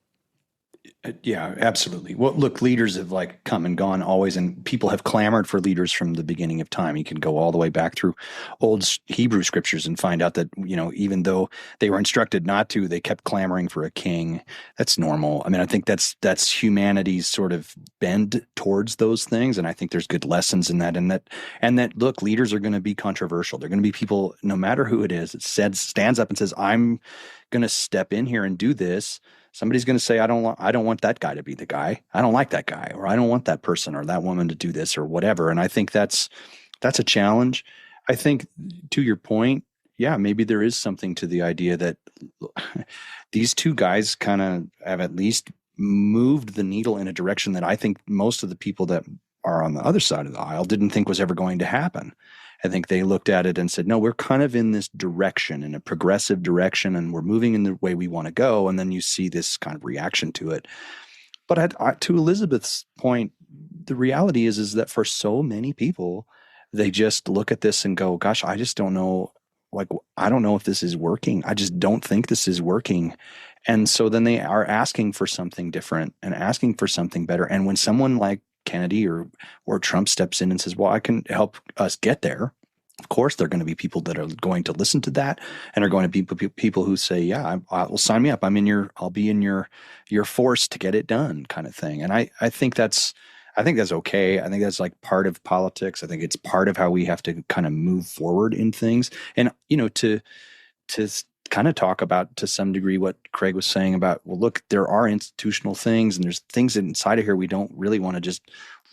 Yeah, absolutely. Well, look, leaders have like come and gone always, and people have clamored for leaders from the beginning of time. You can go all the way back through old Hebrew scriptures and find out that, you know, even though they were instructed not to, they kept clamoring for a king. That's normal. I mean, I think that's humanity's sort of bend towards those things, and I think there's good lessons in that. And that look, leaders are going to be controversial. They're going to be people, no matter who it is, that stands up and says, "I'm going to step in here and do this." Somebody's going to say, I don't want that guy to be the guy. I don't like that guy, or I don't want that person or that woman to do this or whatever. And I think that's a challenge. I think, to your point, yeah, maybe there is something to the idea that these two guys kind of have at least moved the needle in a direction that I think most of the people that are on the other side of the aisle didn't think was ever going to happen. I think they looked at it and said, no, we're kind of in this direction, in a progressive direction, and we're moving in the way we want to go. And then you see this kind of reaction to it. But to Elizabeth's point, the reality is that for so many people, they just look at this and go, gosh, I just don't know. Like, I don't know if this is working. I just don't think this is working. And so then they are asking for something different and asking for something better. And when someone like Kennedy or Trump steps in and says, well, I can help us get there, of course, there are going to be people that are going to listen to that, and are going to be people who say, yeah, well, sign me up. I'll be in your force to get it done, kind of thing. And I think that's okay. I think that's like part of politics. I think it's part of how we have to kind of move forward in things. And, you know, to kind of talk about, to some degree, what Craig was saying about, well, look, there are institutional things, and there's things inside of here we don't really want to just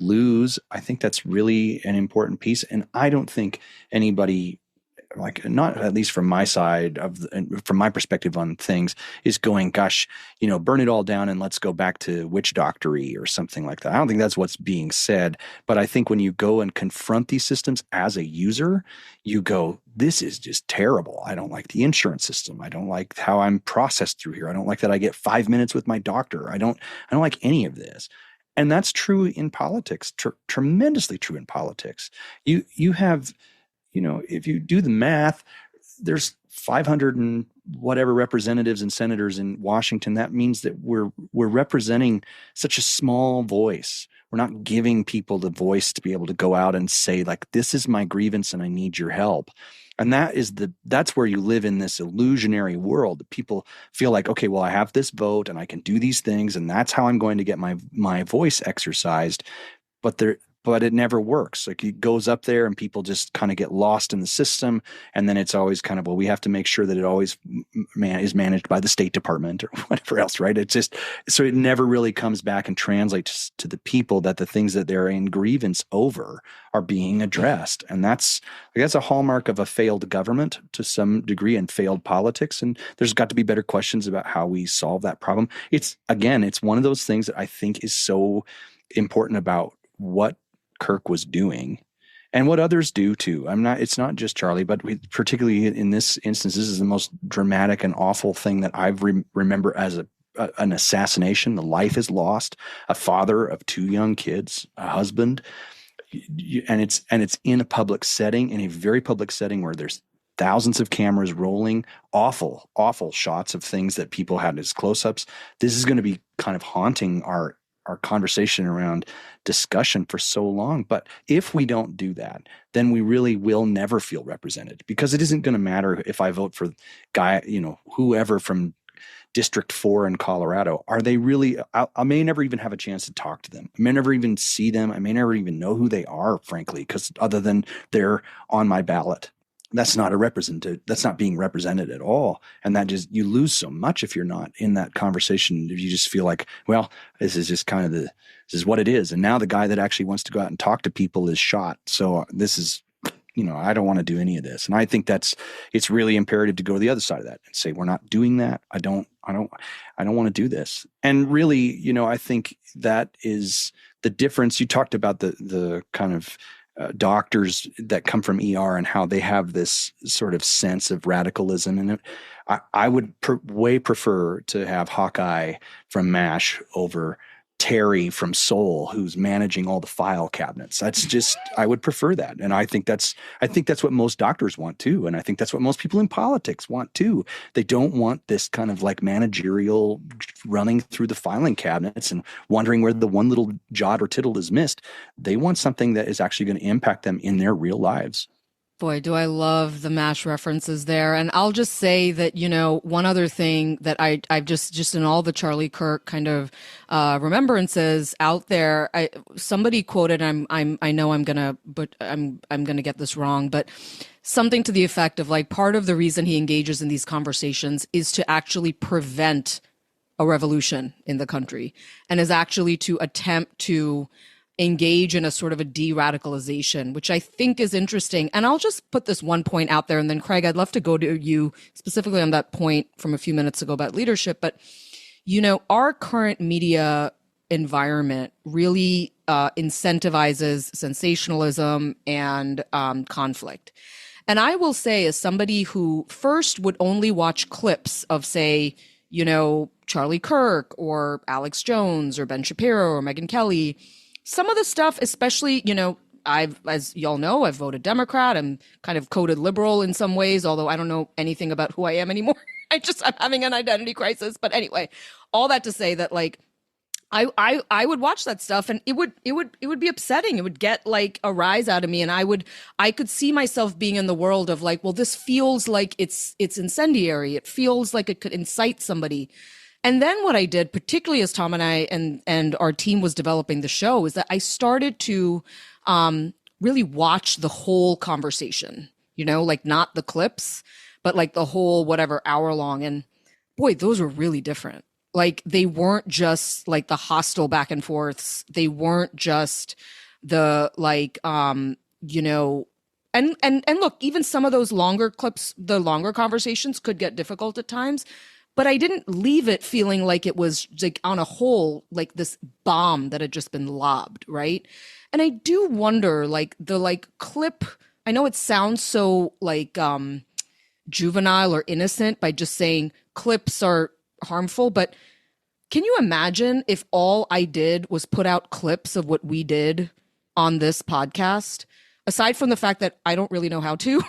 lose. I think that's really an important piece. And I don't think anybody, like, not at least from my side from my perspective on things, is going, gosh, you know, burn it all down and let's go back to witch doctory or something like that. I don't think that's what's being said. But I think when you go and confront these systems as a user, you go, this is just terrible. I don't like the insurance system. I don't like how I'm processed through here. I don't like that I get 5 minutes with my doctor. I don't like any of this. And that's true in politics, tremendously true in politics. You have, you know, if you do the math, there's 500 and whatever representatives and senators in Washington. That means that we're representing such a small voice. We're not giving people the voice to be able to go out and say, like, this is my grievance and I need your help. And that's where you live in this illusionary world that people feel like, okay, well, I have this vote and I can do these things, and that's how I'm going to get my voice exercised. But it never works. Like, it goes up there and people just kind of get lost in the system. And then it's always kind of, well, we have to make sure that it always is managed by the State Department or whatever else, right? It's just, so it never really comes back and translates to the people that the things that they're in grievance over are being addressed. And that's a hallmark of a failed government to some degree, and failed politics. And there's got to be better questions about how we solve that problem. It's one of those things that I think is so important about what Kirk was doing, and what others do too. It's not just Charlie, but particularly in this instance, this is the most dramatic and awful thing that I remember as an assassination. The life is lost, a father of 2 young kids, a husband, and it's in a public setting, in a very public setting where there's thousands of cameras rolling, awful, awful shots of things that people had as close-ups. This is going to be kind of haunting our conversation around discussion for so long. But if we don't do that, then we really will never feel represented, because it isn't going to matter if I vote for whoever from District 4 in Colorado, are they really, I may never even have a chance to talk to them. I may never even see them. I may never even know who they are, frankly, because other than they're on my ballot. That's not that's not being represented at all. And that just, you lose so much if you're not in that conversation. You just feel like, well, this is just kind of this is what it is. And now the guy that actually wants to go out and talk to people is shot. So this is, I don't want to do any of this. And I think it's really imperative to go to the other side of that and say, we're not doing that. I don't want to do this. And really, I think that is the difference. You talked about the kind of doctors that come from ER and how they have this sort of sense of radicalism. And I would way prefer to have Hawkeye from MASH over Terry from Soul, who's managing all the file cabinets. I would prefer that. And I think that's what most doctors want too. And I think that's what most people in politics want too. They don't want this kind of like managerial running through the filing cabinets and wondering where the one little jot or tittle is missed. They want something that is actually going to impact them in their real lives. Boy, do I love the MASH references there. And I'll just say that, one other thing that I've just in all the Charlie Kirk kind of remembrances out there, somebody quoted, I know I'm gonna get this wrong, but something to the effect of like, part of the reason he engages in these conversations is to actually prevent a revolution in the country, and is actually to attempt to engage in a sort of a de-radicalization, which I think is interesting. And I'll just put this one point out there. And then Craig, I'd love to go to you specifically on that point from a few minutes ago about leadership. But, our current media environment really incentivizes sensationalism and conflict. And I will say, as somebody who first would only watch clips of, say, Charlie Kirk or Alex Jones or Ben Shapiro or Megyn Kelly, some of the stuff, especially, as y'all know, I've voted Democrat. I'm kind of coded liberal in some ways, although I don't know anything about who I am anymore. I'm having an identity crisis. But anyway, all that to say that, like, I would watch that stuff and it would be upsetting. It would get like a rise out of me. And I could see myself being in the world of like, well, this feels like it's incendiary. It feels like it could incite somebody. And then what I did, particularly as Tom and I and our team was developing the show, is that I started to really watch the whole conversation, like not the clips, but like the whole whatever hour long. And boy, those were really different. Like, they weren't just like the hostile back and forths. They weren't just the like, and look, even some of those longer clips, the longer conversations could get difficult at times. But I didn't leave it feeling like it was like on a whole, like this bomb that had just been lobbed, right? And I do wonder, like the like clip, I know it sounds so like juvenile or innocent by just saying clips are harmful, but can you imagine if all I did was put out clips of what we did on this podcast? Aside from the fact that I don't really know how to,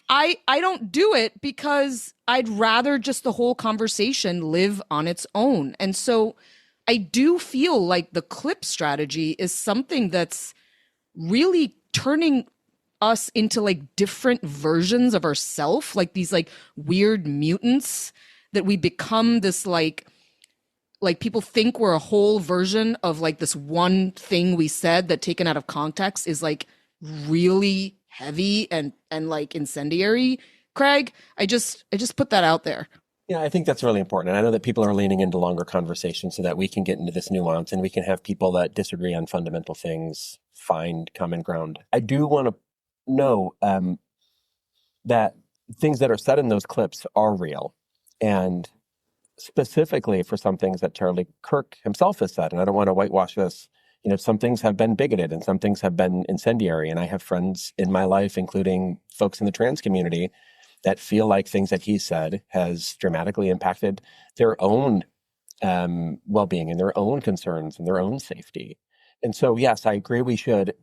I don't do it because I'd rather just the whole conversation live on its own. And so I do feel like the clip strategy is something that's really turning us into like different versions of ourselves, like these like weird mutants that we become this like people think we're a whole version of like this one thing we said that taken out of context is like really heavy and like incendiary. Craig, I just put that out there. Yeah, I think that's really important. And I know that people are leaning into longer conversations so that we can get into this nuance and we can have people that disagree on fundamental things find common ground. I do want to know that things that are said in those clips are real. And specifically for some things that Charlie Kirk himself has said, and I don't want to whitewash this, some things have been bigoted and some things have been incendiary. And I have friends in my life, including folks in the trans community, that feel like things that he said has dramatically impacted their own well-being and their own concerns and their own safety. And so, yes, I agree we should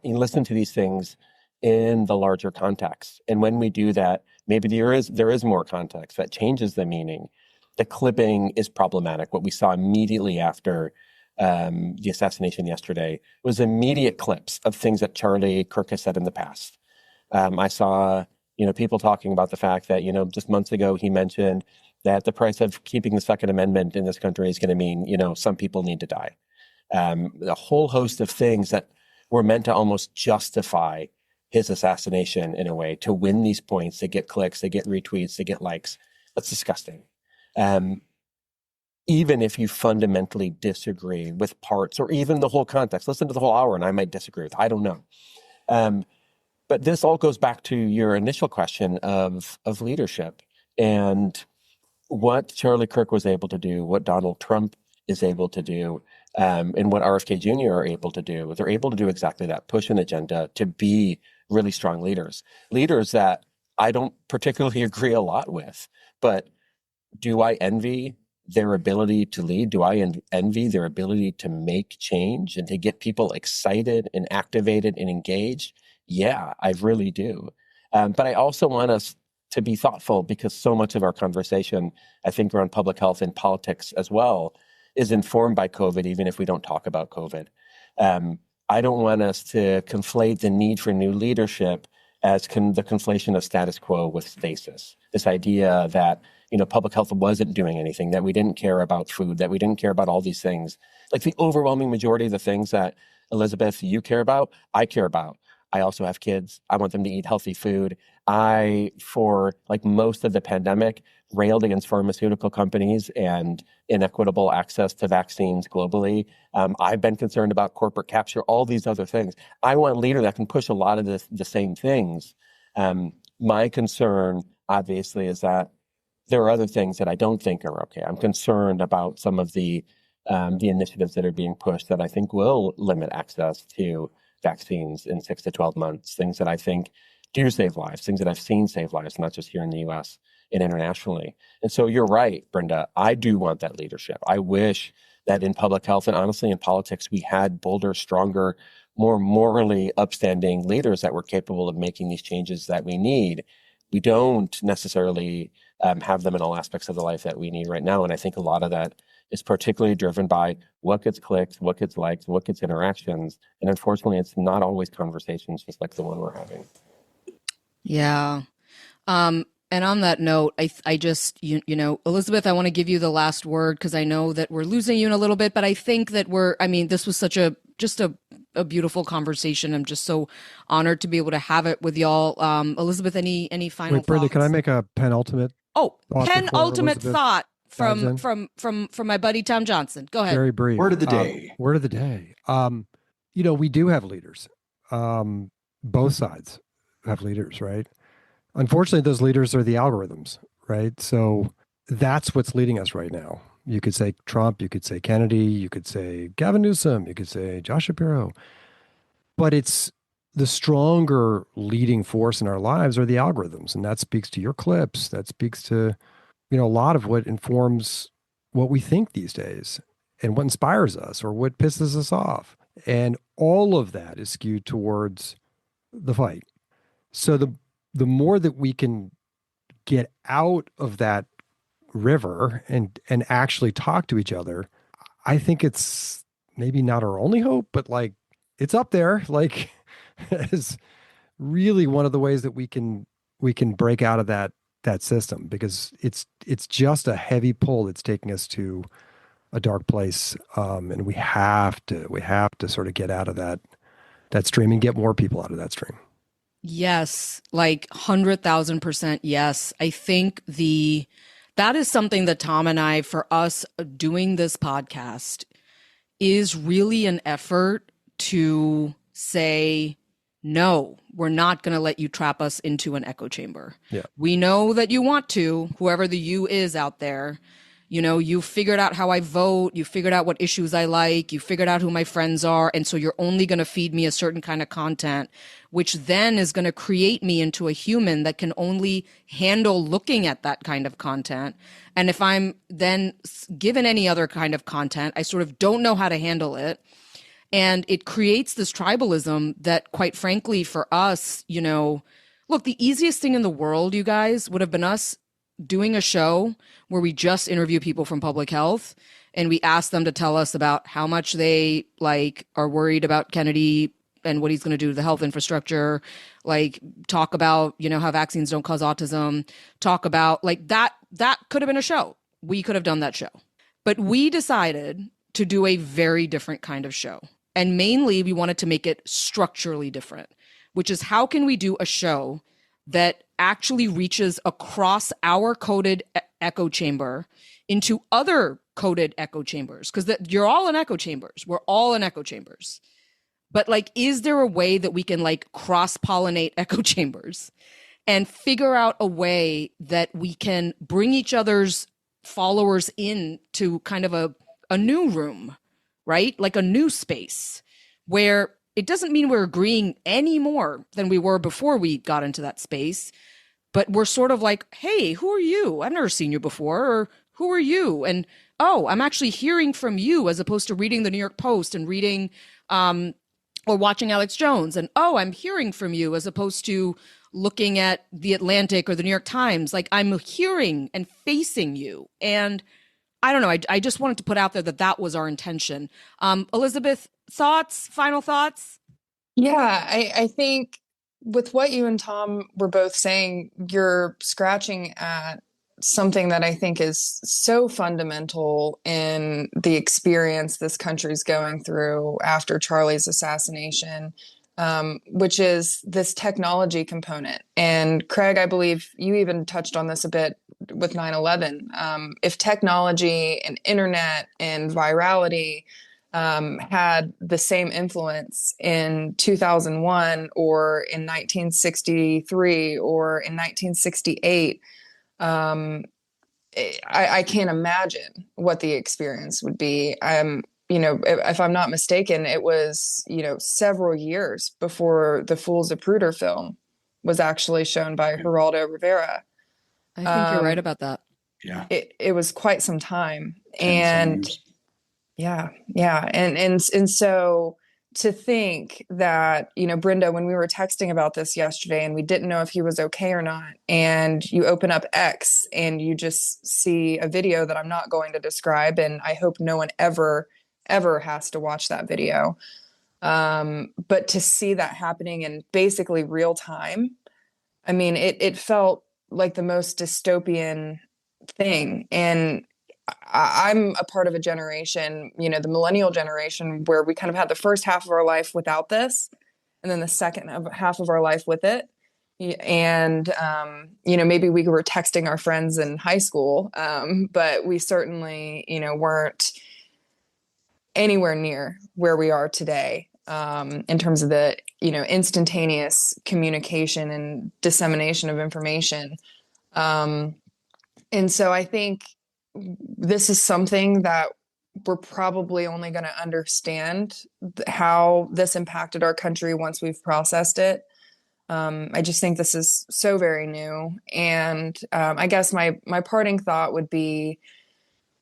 listen to these things in the larger context. And when we do that, maybe there is more context that changes the meaning. The clipping is problematic. What we saw immediately after the assassination yesterday was immediate clips of things that Charlie Kirk has said in the past. I saw, people talking about the fact that, just months ago he mentioned that the price of keeping the Second Amendment in this country is going to mean, some people need to die. A whole host of things that were meant to almost justify his assassination in a way, to win these points, to get clicks, to get retweets, to get likes. That's disgusting. Even if you fundamentally disagree with parts or even the whole context, listen to the whole hour and I might disagree with, I don't know. But this all goes back to your initial question of leadership and what Charlie Kirk was able to do, what Donald Trump is able to do, and what RFK Jr. are able to do. They're able to do exactly that, push an agenda to be really strong leaders that I don't particularly agree a lot with, but do I envy their ability to lead? Do I envy their ability to make change and to get people excited and activated and engaged? Yeah, I really do. But I also want us to be thoughtful because so much of our conversation, I think, around public health and politics as well, is informed by COVID, even if we don't talk about COVID. I don't want us to conflate the need for new leadership as the conflation of status quo with stasis. This idea that, public health wasn't doing anything, that we didn't care about food, that we didn't care about all these things. Like the overwhelming majority of the things that, Elizabeth, you care about, I care about. I also have kids. I want them to eat healthy food. For most of the pandemic, railed against pharmaceutical companies and inequitable access to vaccines globally. I've been concerned about corporate capture, all these other things. I want a leader that can push a lot of the same things. My concern, obviously, is that there are other things that I don't think are okay. I'm concerned about some of the initiatives that are being pushed that I think will limit access to vaccines in 6 to 12 months, things that I think do save lives, things that I've seen save lives, not just here in the US and internationally. And so you're right, Brinda, I do want that leadership. I wish that in public health and honestly in politics, we had bolder, stronger, more morally upstanding leaders that were capable of making these changes that we need. We don't necessarily have them in all aspects of the life that we need right now. And I think a lot of that is particularly driven by what gets clicks, what gets likes, what gets interactions. And unfortunately, it's not always conversations just like the one we're having. Yeah. And on that note, I just, Elizabeth, I want to give you the last word because I know that we're losing you in a little bit, but I think that this was such a beautiful conversation. I'm just so honored to be able to have it with y'all. Elizabeth, any final Wait, Brinda, thoughts? can I make a penultimate? Penultimate thought from my buddy Tom Johnson. Go ahead. Very brief. Word of the day. Word of the day. We do have leaders. Both sides have leaders, right? Unfortunately, those leaders are the algorithms, right? So that's what's leading us right now. You could say Trump, you could say Kennedy, you could say Gavin Newsom, you could say Josh Shapiro. But it's the stronger leading force in our lives are the algorithms. And that speaks to your clips. That speaks to, a lot of what informs what we think these days and what inspires us or what pisses us off. And all of that is skewed towards the fight. So the more that we can get out of that river and actually talk to each other, I think it's maybe not our only hope, but it's up there, as really one of the ways that we can break out of that system, because it's just a heavy pull that's taking us to a dark place. And we have to sort of get out of that stream and get more people out of that stream. Yes, 100,000% yes. I think that is something that Tom and I, for us doing this podcast, is really an effort to say, no, we're not going to let you trap us into an echo chamber. Yeah. We know that you want to, whoever the you is out there. You figured out how I vote. You figured out what issues I like. You figured out who my friends are. And so you're only going to feed me a certain kind of content, which then is going to create me into a human that can only handle looking at that kind of content. And if I'm then given any other kind of content, I sort of don't know how to handle it. And it creates this tribalism that, quite frankly, for us, look, the easiest thing in the world, you guys, would have been us doing a show where we just interview people from public health and we ask them to tell us about how much they are worried about Kennedy and what he's going to do to the health infrastructure, like talk about, how vaccines don't cause autism, talk about like that could have been a show. We could have done that show. But we decided to do a very different kind of show. And mainly we wanted to make it structurally different, which is how can we do a show that actually reaches across our coded echo chamber into other coded echo chambers? Because you're all in echo chambers. We're all in echo chambers. But like, is there a way that we can like cross-pollinate echo chambers and figure out a way that we can bring each other's followers in to kind of a new room, right? Like a new space where it doesn't mean we're agreeing any more than we were before we got into that space, but we're sort of like, hey, who are you? I've never seen you before. Or who are you? And, oh, I'm actually hearing from you as opposed to reading the New York Post and reading or watching Alex Jones. And, oh, I'm hearing from you as opposed to looking at the Atlantic or the New York Times. Like I'm hearing and facing you. And I don't know. I just wanted to put out there that was our intention. Elizabeth, final thoughts? Yeah, I think with what you and Tom were both saying, you're scratching at something that I think is so fundamental in the experience this country's going through after Charlie's assassination, which is this technology component. And Craig, I believe you even touched on this a bit with 9/11. If technology and internet and virality had the same influence in 2001 or in 1963 or in 1968, I can't imagine what the experience would be. If I'm not mistaken, it was, several years before the Fools of Pruder film was actually shown by Geraldo Rivera. I think you're right about that. Yeah. It was quite some time. 10 years. Yeah. And so to think that, Brinda, when we were texting about this yesterday and we didn't know if he was okay or not, and you open up X and you just see a video that I'm not going to describe, and I hope no one ever has to watch that video. But to see that happening in basically real time, I mean, it felt like the most dystopian thing. And I'm a part of a generation, the millennial generation, where we kind of had the first half of our life without this, and then the second half of our life with it. And, maybe we were texting our friends in high school, but we certainly, weren't anywhere near where we are today in terms of the, instantaneous communication and dissemination of information. And so I think this is something that we're probably only going to understand how this impacted our country once we've processed it. I just think this is so very new. And I guess my parting thought would be,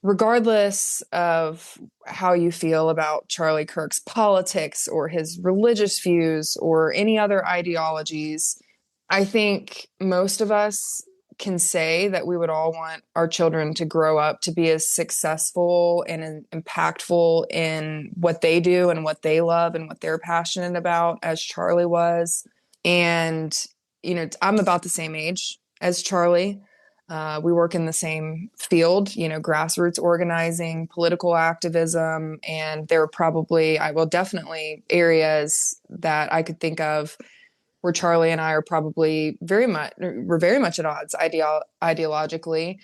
regardless of how you feel about Charlie Kirk's politics or his religious views or any other ideologies, I think most of us can say that we would all want our children to grow up to be as successful and impactful in what they do and what they love and what they're passionate about as Charlie was. And, I'm about the same age as Charlie. We work in the same field, grassroots organizing, political activism, and there are definitely areas that I could think of where Charlie and I are probably very much at odds ideologically.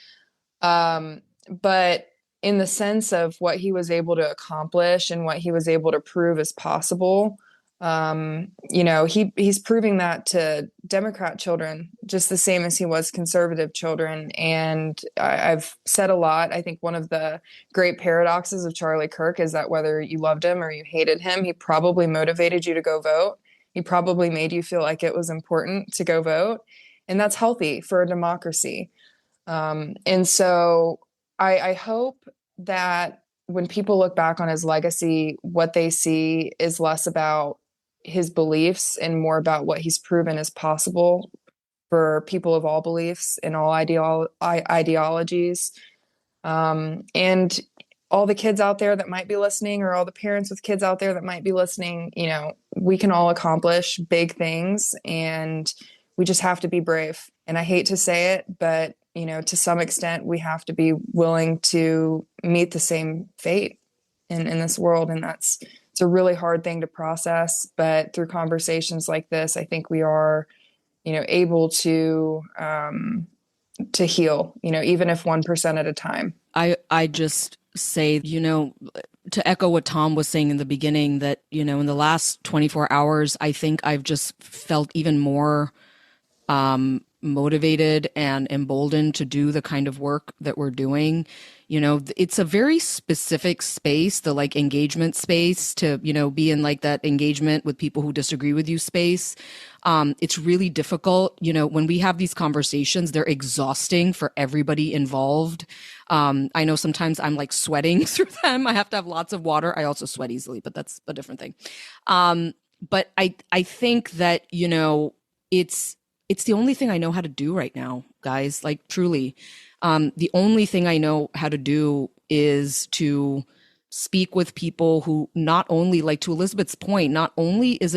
But in the sense of what he was able to accomplish and what he was able to prove is possible, he's proving that to Democrat children just the same as he was conservative children. And I've said a lot. I think one of the great paradoxes of Charlie Kirk is that whether you loved him or you hated him, he probably motivated you to go vote. He probably made you feel like it was important to go vote. And that's healthy for a democracy. And so I hope that when people look back on his legacy, what they see is less about his beliefs and more about what he's proven is possible for people of all beliefs and all ideologies. And all the kids out there that might be listening, or all the parents with kids out there that might be listening, we can all accomplish big things, and we just have to be brave. And I hate to say it, but to some extent, we have to be willing to meet the same fate in this world. And it's a really hard thing to process. But through conversations like this, I think we are, able to heal, even if 1% at a time. I just say, to echo what Tom was saying in the beginning, that, in the last 24 hours, I think I've just felt even more motivated and emboldened to do the kind of work that we're doing. It's a very specific space, the like engagement space, to, be in like that engagement with people who disagree with you space. It's really difficult. When we have these conversations, they're exhausting for everybody involved. I know sometimes I'm like sweating through them. I have to have lots of water. I also sweat easily, but that's a different thing. But I think that, it's the only thing I know how to do right now, guys, like truly. The only thing I know how to do is to speak with people who not only, like to Elizabeth's point, not only is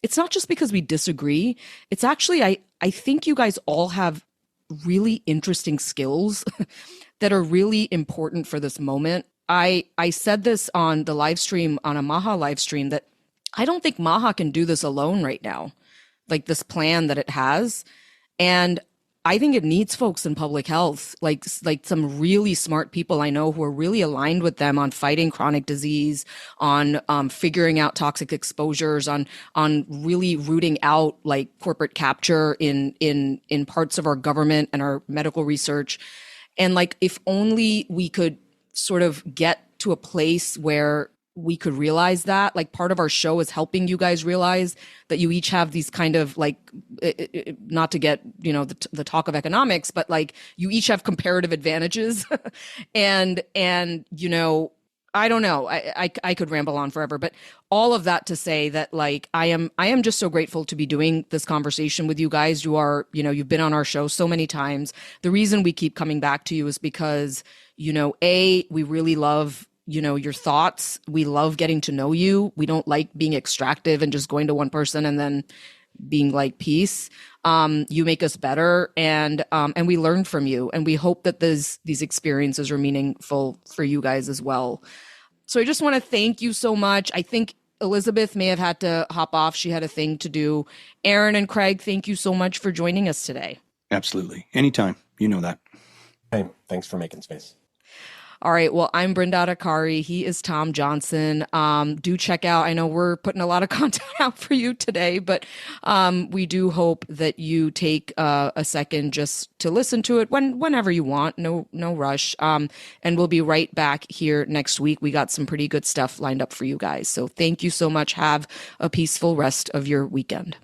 it's not just because we disagree. It's actually, I think you guys all have really interesting skills that are really important for this moment. I said this on the live stream, on a MAHA live stream, that I don't think MAHA can do this alone right now, like this plan that it has. And I think it needs folks in public health, like some really smart people I know who are really aligned with them on fighting chronic disease, on figuring out toxic exposures, on really rooting out like corporate capture in parts of our government and our medical research. And like, if only we could sort of get to a place where we could realize that, like, part of our show is helping you guys realize that you each have these kind of like, not to get, the talk of economics, but like you each have comparative advantages. and, I don't know, I could ramble on forever, but all of that to say that like, I am just so grateful to be doing this conversation with you guys. You are, you've been on our show so many times. The reason we keep coming back to you is because, we really love your thoughts. We love getting to know you. We don't like being extractive and just going to one person and then being like, peace. You make us better, and we learn from you. And we hope that these experiences are meaningful for you guys as well. So I just want to thank you so much. I think Elizabeth may have had to hop off. She had a thing to do. Aaron and Craig, thank you so much for joining us today. Absolutely. Anytime. You know that. Hey, thanks for making space. All right. Well, I'm Brinda Adhikari. He is Tom Johnson. Do check out. I know we're putting a lot of content out for you today, but we do hope that you take a second just to listen to it whenever you want. No rush. And we'll be right back here next week. We got some pretty good stuff lined up for you guys. So thank you so much. Have a peaceful rest of your weekend.